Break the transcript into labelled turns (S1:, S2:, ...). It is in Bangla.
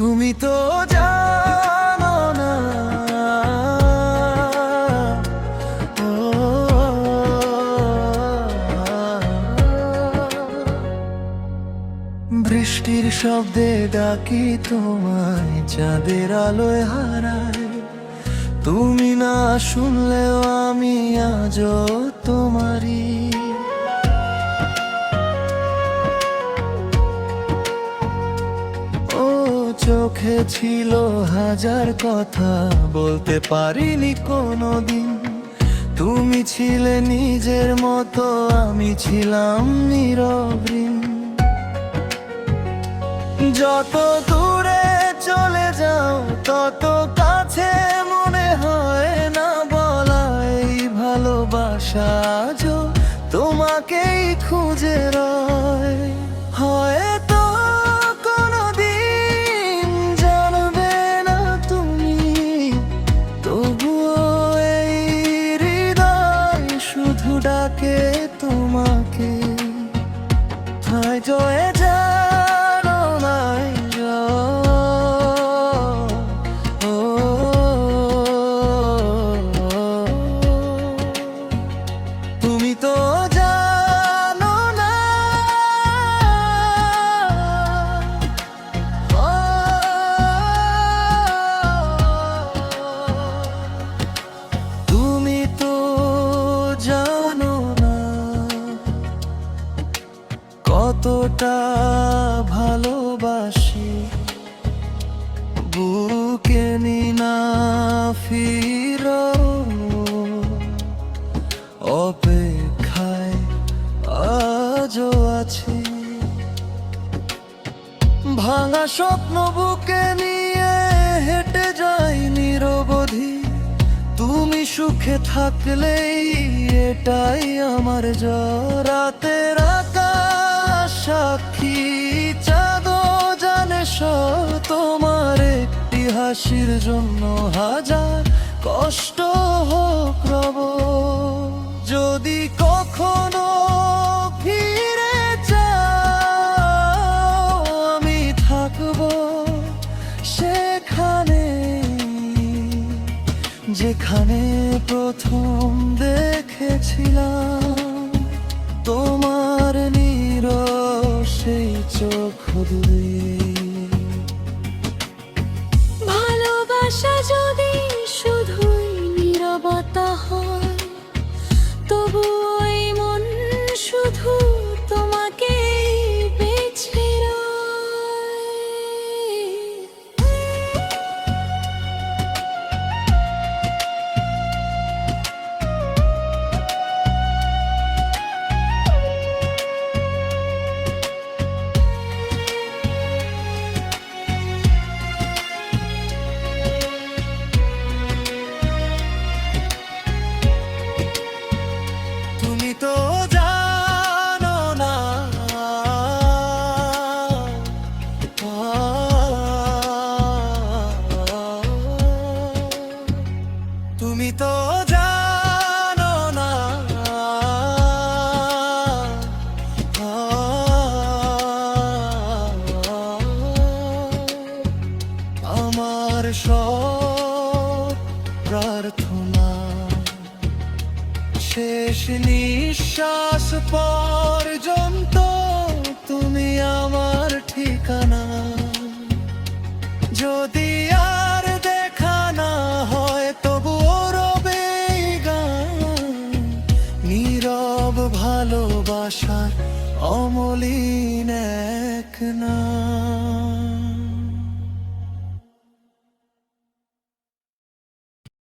S1: তুমি তো জানো না, ও, বৃষ্টির শব্দে ডাকি তোমায়, চাঁদের আলোয় হারায়। তুমি না শুনলেও আমি আজও তোমারই। চোখে ছিল হাজার কথা, বলতে পারিনি কোনোদিন। তুমি ছিলে নিজের মতো, আমি ছিলাম নীরব ঋণ। যত দূরে চলে যাও তত কাছে মনে হয় না বলা এই ভালোবাসা আজও তোমাকেই খুঁজে রয়। হয়তো ডাকে তোমাকে, হয়তো এ জানো নাই, ও, তুমি তো জানো না, তুমি তো জানো কতটা ভালোবাসি। বুকে নিনা ফিরো, অপেক্ষায় আজও আছি। ভাঙা স্বপ্ন বুকে নিয়ে হেঁটে যাই নিরবধি। তুমি সুখে থাকলেই এটাই আমার জয়। রাতের আকাশ সাক্ষী, চাঁদও জানে তোমার একটি হাসির জন্য হাজার কষ্ট হোক রব। যদি কখনো ফিরে যাও আমি থাকবো সেখানে, যেখানে প্রথম দেখেছিলাম তোমার নীরব সেই চোখ দিয়ে।
S2: ভালোবাসা যদি শুধুই নীরবতা হয়, তবু ওই মন শুধু তোমাকে বেছে
S1: তো জানো না, তুমি তো জানো না, আমার সব প্রার্থনা শেষ নিঃশ্বাস পর্যন্ত তুমি আমার ঠিকানা। যদি আর দেখা না হয় তবুও রবে গান, নীরব ভালোবাসার অমলিন এক নাম।